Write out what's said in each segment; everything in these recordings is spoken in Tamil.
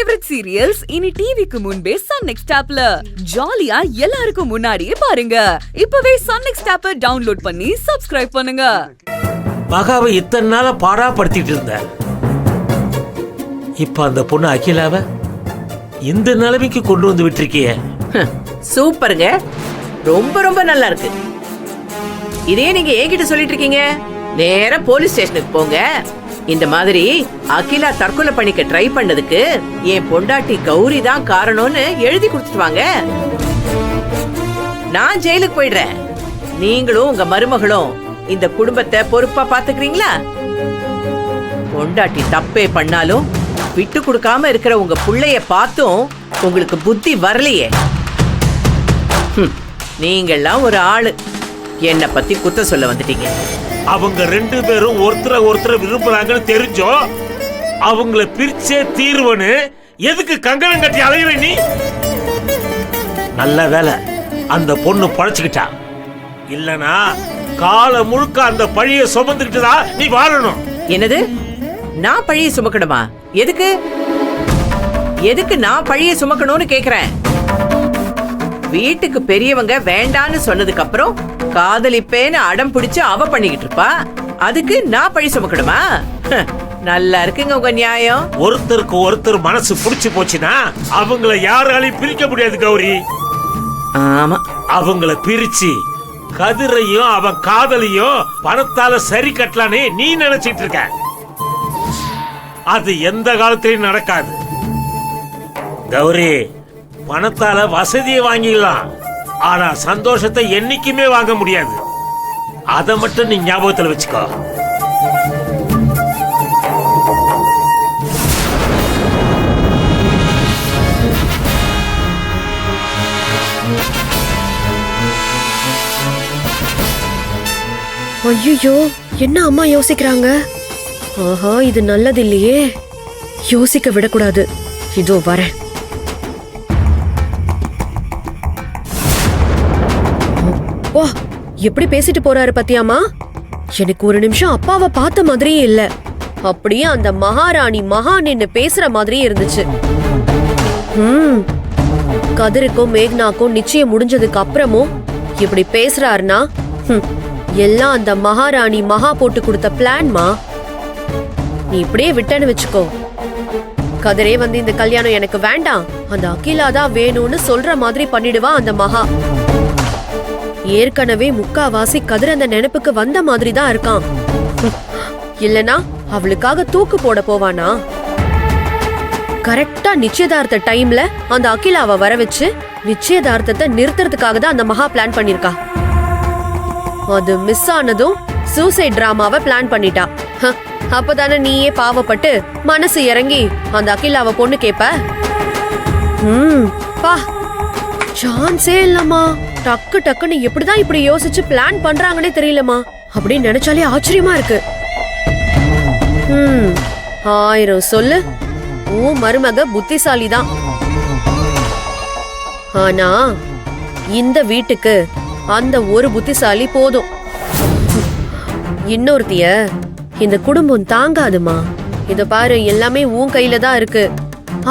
ஃபேவரட் சீரியல்ஸ் இனி டிவிக்கு முன்பே சன் நெக்ஸ்ட் ஆப்ல ஜாலியா எல்லாருக்கும் முன்னாடியே பாருங்க. இப்பவே சன் நெக்ஸ்ட் ஆப்பை டவுன்லோட் பண்ணி சப்ஸ்கிரைப் பண்ணுங்க. மகாவை இத்தனை நாளா பாடாப்படுத்திட்டு இருந்த, இப்ப அந்த பொண்ணு அகிலாவை இந்த நிலைமைக்கு கொண்டு வந்து விட்டுருக்கிய. சூப்பருங்க, ரொம்ப ரொம்ப நல்லா இருக்கு. இதே நீங்க என்கிட்ட சொல்லிட்டு இருக்கீங்க, நேரா போலீஸ் ஸ்டேஷனுக்கு போங்க. இந்த மாதிரி அகிலா தற்கொலை பண்ணிக்க ட்ரை பண்ணதுக்கு என் பொண்டாட்டி கௌரி தான் காரணம்னு எழுதி கொடுத்துட்டு வாங்க. நான் ஜெயிலுக்கு போயிடுறேன். நீங்களும் உங்க மருமகளும் இந்த குடும்பத்தை பொறுப்பா பாத்துக்கிறீங்களா? பொண்டாட்டி தப்பே பண்ணாலும் விட்டு கொடுக்காம இருக்கிற உங்க புள்ளைய பார்த்தும் உங்களுக்கு புத்தி வரலையே. நீங்கெல்லாம் ஒரு ஆளு என்ன பத்தி குத்த சொல்ல வந்துட்டீங்க. அவங்க ரெண்டு பேரும் ஒருத்தரை விரும்புறாங்கன்னு தெரிஞ்சோ அவங்கள பிரிச்சே தீர்வனு எதுக்கு கங்கணம் கட்டி அலையிற நீ? நல்ல வேலை அந்த பொண்ணு பழச்சுக்கிட்டா, இல்லனா கால முழுக்க அந்த பழிய சுமந்துக்கிட்டுதா நீ வாழணும். என்னது, நான் பழிய சுமக்கணுமா? எதுக்கு எதுக்கு நான் பழிய சுமக்கணும்னு கேக்குறேன். வீட்டுக்கு பெரியவங்க வேண்டான்னு சொன்னதுக்கு அப்புறம் காதலிப்பேன்னு அடம் பிடிச்சு அவ பண்ணிக்கிட்டு இருப்பா. அதுக்கு நான் பழி சுமக்கணுமா? நல்லா இருக்குங்க உங்க நியாயம். ஒருத்தருக்கு ஒருத்தர் மனசு புடிச்சு போச்சுன்னா அவங்கள யாராலையும் பிரிக்க முடியாது கௌரி. ஆமா, அவங்கள பிரிச்சு கதிரையும் அவன் காதலையும் பணத்தால சரி கட்டலானே நீ நினைச்சிட்டு இருக்க. அது எந்த காலத்திலையும் நடக்காது கௌரி. பணத்தால வசதியை வாங்கிடலாம், ஆனா சந்தோஷத்தை என்னைக்குமே வாங்க முடியாது. அதை மட்டும் நீ ஞாபகத்தில் வச்சுக்கோ. ஐயோ, என்ன அம்மா யோசிக்கிறாங்க? ஆஹா, இது நல்லது இல்லையே. யோசிக்க விடக்கூடாது. இதோ வரேன். வா, எப்படி பேசிட்டு போறாரு பத்தியாமா? எனக்கு ஒரு நிமிஷம் அப்பாவை பார்த்த மாதிரியே இல்ல. அப்படியே அந்த மகாராணி மகான்னு பேசுற மாதிரியே இருந்துச்சு. கதிருக்கும் மேக்னாக்கும் நிச்சயம் முடிஞ்சதுக்கு அப்புறமும் இப்படி பேசுறாருனா எல்லாம் அந்த மகாராணி மகா போட்டு கொடுத்த பிளான்மா. நீ இப்படியே விட்டன்னு வச்சுக்கோ, கதிரே வந்து இந்த கல்யாணம் எனக்கு வேண்டாம், அந்த அகிலா தான் வேணும்னு சொல்ற மாதிரி பண்ணிடுவா அந்த மகா. ஏற்கனவே முக்காவாசி கதிர் அந்த நினைப்புக்கு வந்த மாதிரி தான் இருக்கான். இல்லனா அவளுக்காக தூக்கு போட போவானா? கரெக்டா நிச்சயதார்த்த டைம்ல அந்த அகிலாவை வர வச்சு நிச்சயதார்த்தத்தை நிறுத்துறதுக்காக தான் அந்த மகா பிளான் பண்ணிருக்கா. அது மிஸ் ஆனதும் சூசைட் டிராமாவை பிளான் பண்ணிட்டா. அப்பதானே நீயே பாவப்பட்டு மனசு இறங்கி அந்த அகிலாவை பொண்ணு கேப்ப. பா, சான்ஸே இல்லம்மா. டக்கு டக்குன்னு எப்படிதான் இப்படி யோசிச்சு பிளான் பண்றாங்கன்னே தெரியலமா. அப்படின்னு நினைச்சாலே ஆச்சரியமா இருக்கு. ஆயிரம் சொல்லு, உன் மருமக புத்திசாலிதான். ஆனா இந்த வீட்டுக்கு அந்த ஒரு புத்திசாலி போதும். இன்னொருத்திய இந்த குடும்பம் தாங்காதுமா. இத பாரு, எல்லாமே உன் கையில தான் இருக்கு.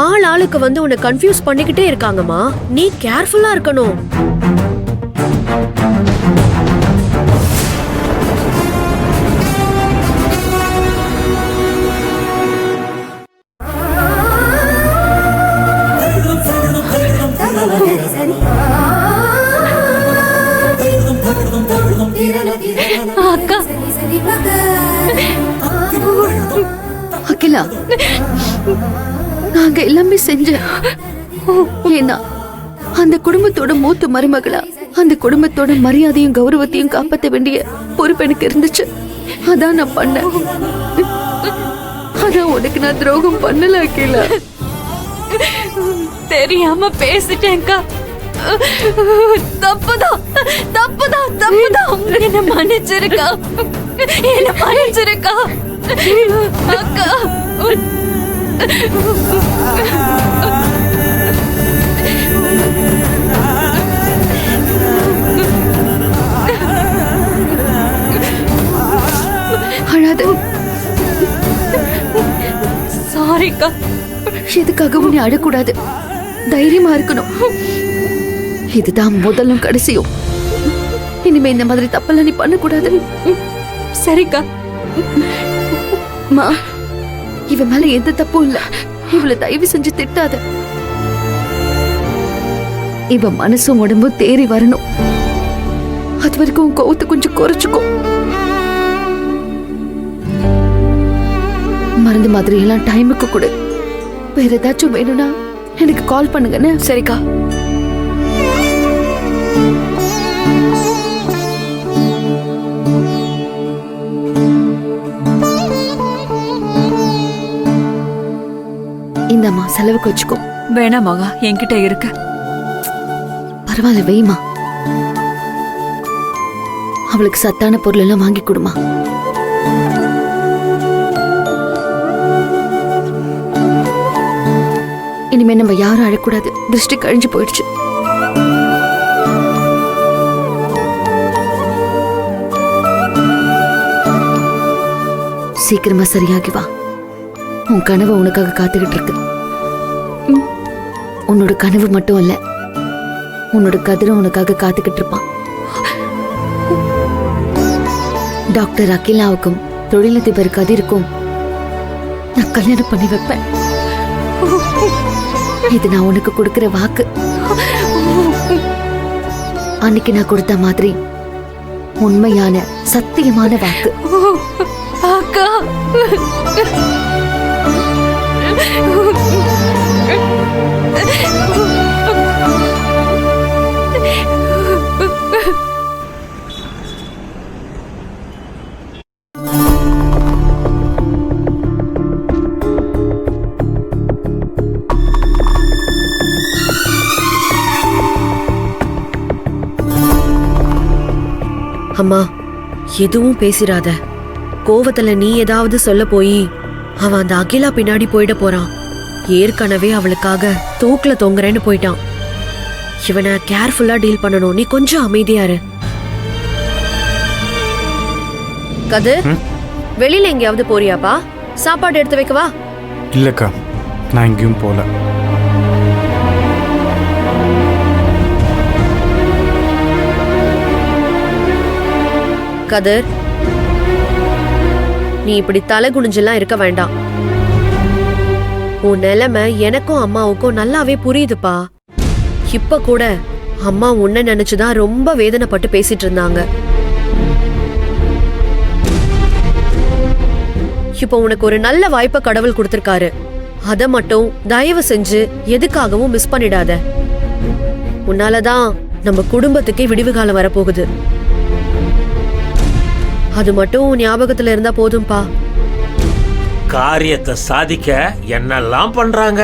ஆள் ஆளுக்கு வந்து உன்னை கன்ஃபியூஸ் பண்ணிக்கிட்டே இருக்காங்கம்மா. நீ கேர்ஃபுல்லா இருக்கணும். அக்கா, அகிலா, நாங்க எல்லாமே செஞ்சோம். ஏன்னா அந்த குடும்பத்தோட மூத்த மருமகளா அந்த குடும்பத்தோட மரியாதையும் கௌரவத்தையும் காப்பாற்ற வேண்டிய பொறுப்பு எனக்கு இருந்துச்சு. அதான் நான் பண்ணேன். ஆனா உனக்கு நான் துரோகம் பண்ணல அகிலா. தெரியாம பேசிட்டேன்க்கா. தப்புதான் தப்புதான் தப்புதான். என்ன மன்னிச்சிருக்கா, என்ன மன்னிச்சிருக்கா அக்கா. அழாத. சாரிக்கா, எதுக்காகவும் நீ அழக்கூடாது, தைரியமா இருக்கணும். இதுதான் முதலும் கடைசியும். இனிமே இந்த மாதிரி தப்பெல்லாம் நீ பண்ணக்கூடாது. சரிக்கா. மா, இவ மேல எந்த தப்பும் இல்ல. இவள தயவு செஞ்சு திட்டாத. இவ மனசும் உடம்பும் தேறி வரணும். அது வரைக்கும் உன் கோவத்தை கொஞ்சம் குறைச்சுக்கோ. மருந்து மாதிரி எல்லாம் டைமுக்கு கொடு. வேற ஏதாச்சும் வேணும்னா எனக்கு கால் பண்ணுங்கன்னு. சரிக்கா. இந்தம்மா, செலவுக்கு வச்சுக்கோ. வேணாம் மகா, என்கிட்ட இருக்கு. பரவாயில்ல, வெய்மா. அவளுக்கு சத்தான பொருள் எல்லாம் வாங்கி கொடுமா. இனிமே நம்ம யாரும் அழக்கூடாது. திருஷ்டி கழிஞ்சு போயிடுச்சு. சீக்கிரமா சரியாகி வா. உன் கனவு உனக்காக காத்துக்கிட்டு இருக்கு. உன்னோட கனவு மட்டும் இல்ல, உன்னோட கதிரும் உனக்காக காத்துக்கிட்டு இருப்பான். டாக்டர் அகிலாவுக்கும் தொழிலதிபர் கதிருக்கும் நான் கல்யாணம் பண்ணி வைப்பேன். இது நான் உனக்கு கொடுக்கிற வாக்கு. அன்னைக்கு நான் கொடுத்த மாதிரி உண்மையான சத்தியமான வாக்கு. அக்கா. அம்மா, எதுவும் பேசிராத. கோவத்துல நீ ஏதாவது சொல்ல போய் அவன் அந்த அகிலா பின்னாடி போயிட போறான். ஏற்கனவே அவளுக்காக தூக்குல தொங்குறேன்னு போயிட்டான். இவனை கேர்ஃபுல்லா டீல் பண்ணணும். நீ கொஞ்சம் அமைதியா இரு. கதிர், வெளியில எங்கேயாவது போறியாப்பா? சாப்பாடு எடுத்து வைக்கவா? இல்லக்கா, நான் எங்கேயும் போல. கதிர், நீ இப்படி தலை குனிஞ்செல்லாம் இருக்க வேண்டாம். உன் நிலைமை எனக்கும் அம்மாவுக்கும் நல்லாவே புரியுதுப்பா. இப்ப கூட அம்மா உன்னை நினைச்சுதான் ரொம்ப வேதனைப்பட்டு பேசிட்டு இருந்தாங்க. இப்ப உனக்கு ஒரு நல்ல வாய்ப்பை கடவுள் கொடுத்திருக்காரு. அத மட்டும் தயவு செஞ்சு எதுக்காகவும் மிஸ் பண்ணிடாத. உன்னாலதான் நம்ம குடும்பத்துக்கே விடிவு காலம் வரப்போகுது. அது மட்டும் ஞாபகத்துல இருந்தா போதும்பா. காரியத்தை சாதிக்க என்னெல்லாம் பண்றாங்க.